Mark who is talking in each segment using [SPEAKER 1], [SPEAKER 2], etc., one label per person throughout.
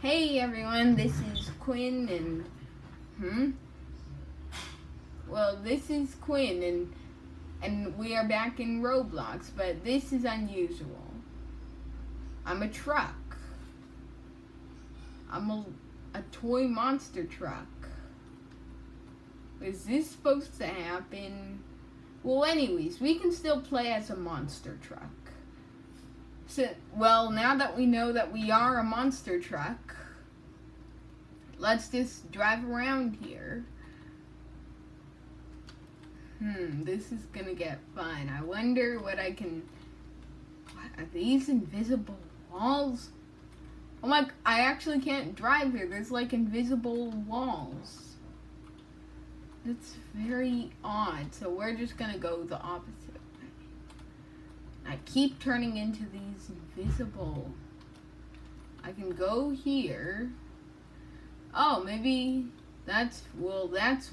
[SPEAKER 1] Hey everyone, this is Quinn this is Quinn and we are back in Roblox, but this is unusual. I'm a truck. I'm a toy monster truck. Is this supposed to happen? Well, anyways, we can still play as a monster truck. So, well, now that we know that we are a monster truck, let's just drive around here. This is gonna get fun. I wonder what I can... What are these invisible walls? Oh my... I actually can't drive here. There's like invisible walls. That's very odd. So we're just gonna go the opposite way. I keep turning into these invisible... I can go here. Oh, maybe that's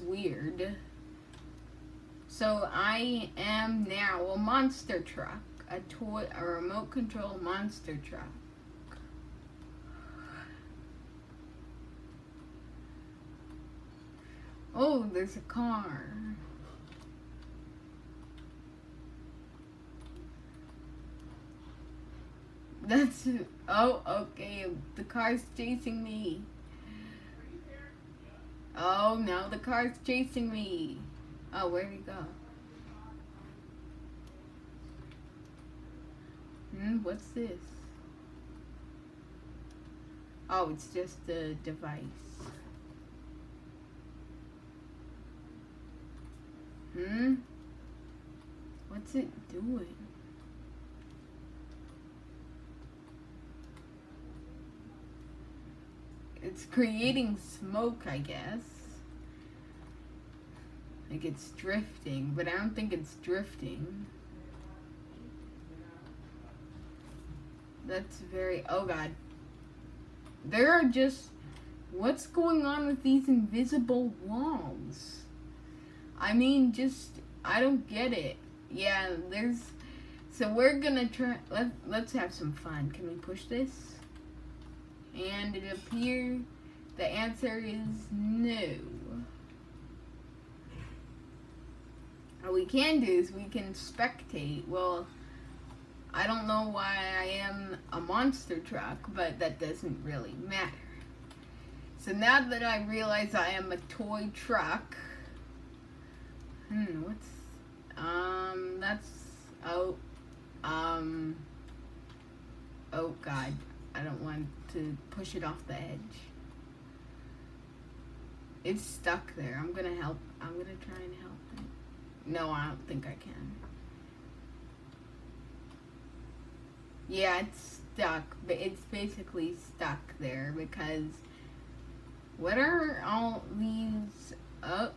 [SPEAKER 1] weird. So I am now a monster truck, a remote control monster truck. Oh, there's a car. Oh, okay, the car's chasing me. Oh, no, the car's chasing me. Oh, where'd he go? What's this? Oh, it's just a device. What's it doing? It's creating smoke, I guess. Like it's drifting, but I don't think it's drifting. That's very... Oh god. There are just... What's going on with these invisible walls? I mean, just... I don't get it. Yeah, there's... So we're gonna try... Let's have some fun. Can we push this? And it appears the answer is no. What we can do is we can spectate. Well, I don't know why I am a monster truck, but that doesn't really matter. So now that I realize I am a toy truck, oh god, I don't want to push it off the edge. It's stuck there. I'm gonna try and help it. No, I don't think I can. Yeah, it's stuck, but it's basically stuck there because what are all these up?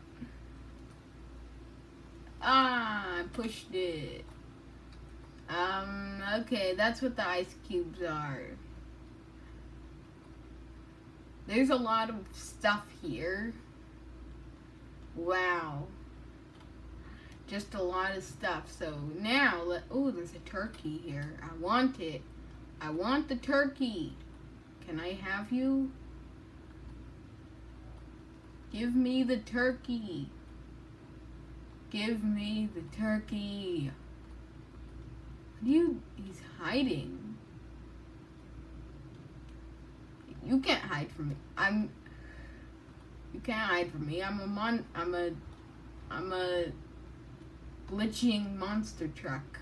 [SPEAKER 1] I pushed it. Okay, that's what the ice cubes are. There's a lot of stuff here. Wow. Just a lot of stuff. So now, oh, there's a turkey here. I want it. I want the turkey. Can I have you? Give me the turkey. Give me the turkey. He's hiding. You can't hide from me. You can't hide from me. I'm a glitching monster truck.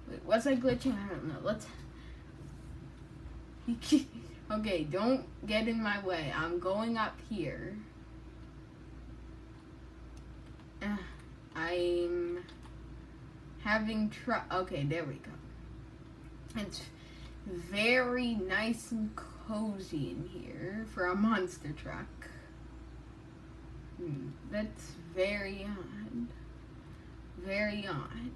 [SPEAKER 1] Wait, was I glitching? I don't know. Okay, don't get in my way. I'm going up here. I'm having okay, there we go. It's very nice and cozy in here for a monster truck. That's very odd. Very odd.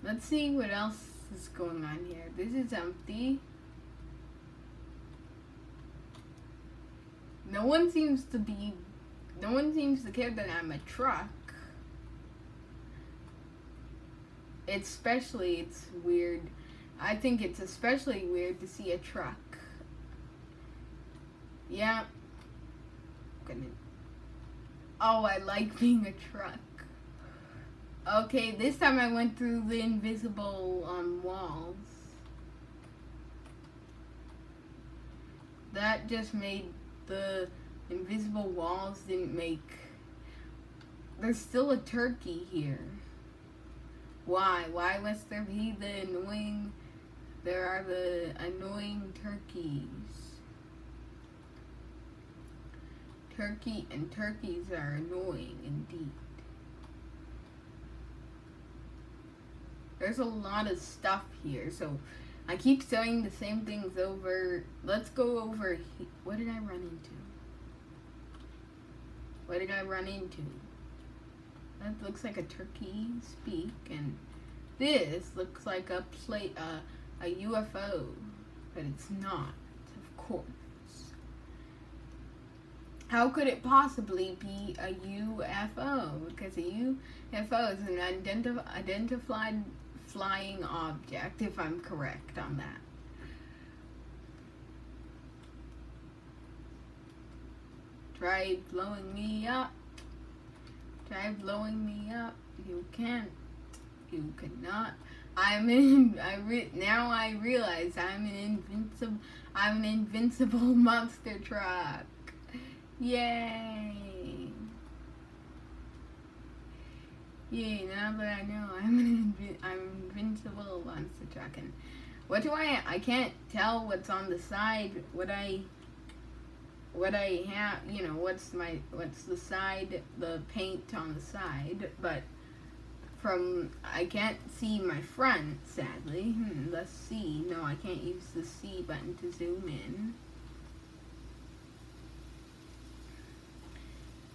[SPEAKER 1] Let's see what else is going on here. This is empty. No one seems to care that I'm a truck. It's weird. I think it's especially weird to see a truck Yeah. Oh, I like being a truck. Okay, this time I went through the invisible walls. That just made the invisible walls didn't make... There's still a turkey here. Why? Why must there be the annoying... There are the annoying turkeys. Turkey and turkeys are annoying indeed. There's a lot of stuff here, so I keep saying the same things over. Let's go over. What did I run into? What did I run into? That looks like a turkey speak, and this looks like a UFO, but it's not, of course. How could it possibly be a UFO? Because a UFO is an identified flying object, if I'm correct on that. Try blowing me up. Try blowing me up. You can't. You cannot. Now I realize I'm an invincible monster truck. Yay! Yay! Now that I know I'm invincible monster truck, and what do I can't tell what's on the side. What I have, you know, what's the side, the paint on the side, but I can't see my front, sadly. Let's see. No, I can't use the C button to zoom in.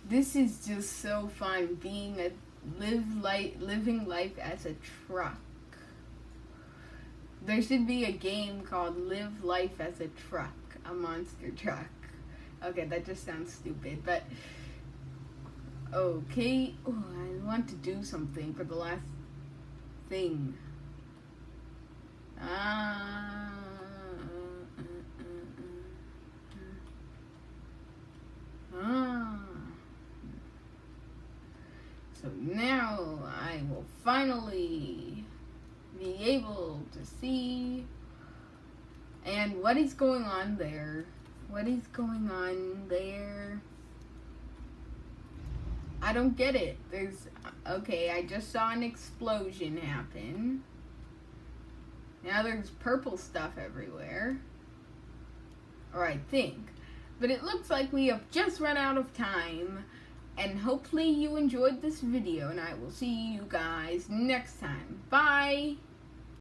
[SPEAKER 1] This is just so fun, being living life as a truck. There should be a game called Live Life as a Truck, a monster truck. Okay, that just sounds stupid, but okay. Oh, I want to do something for the last thing. So now I will finally be able to see. And what is going on there? What is going on there? I don't get it. Okay, I just saw an explosion happen. Now there's purple stuff everywhere. Or I think. But it looks like we have just run out of time. And hopefully you enjoyed this video, and I will see you guys next time. Bye!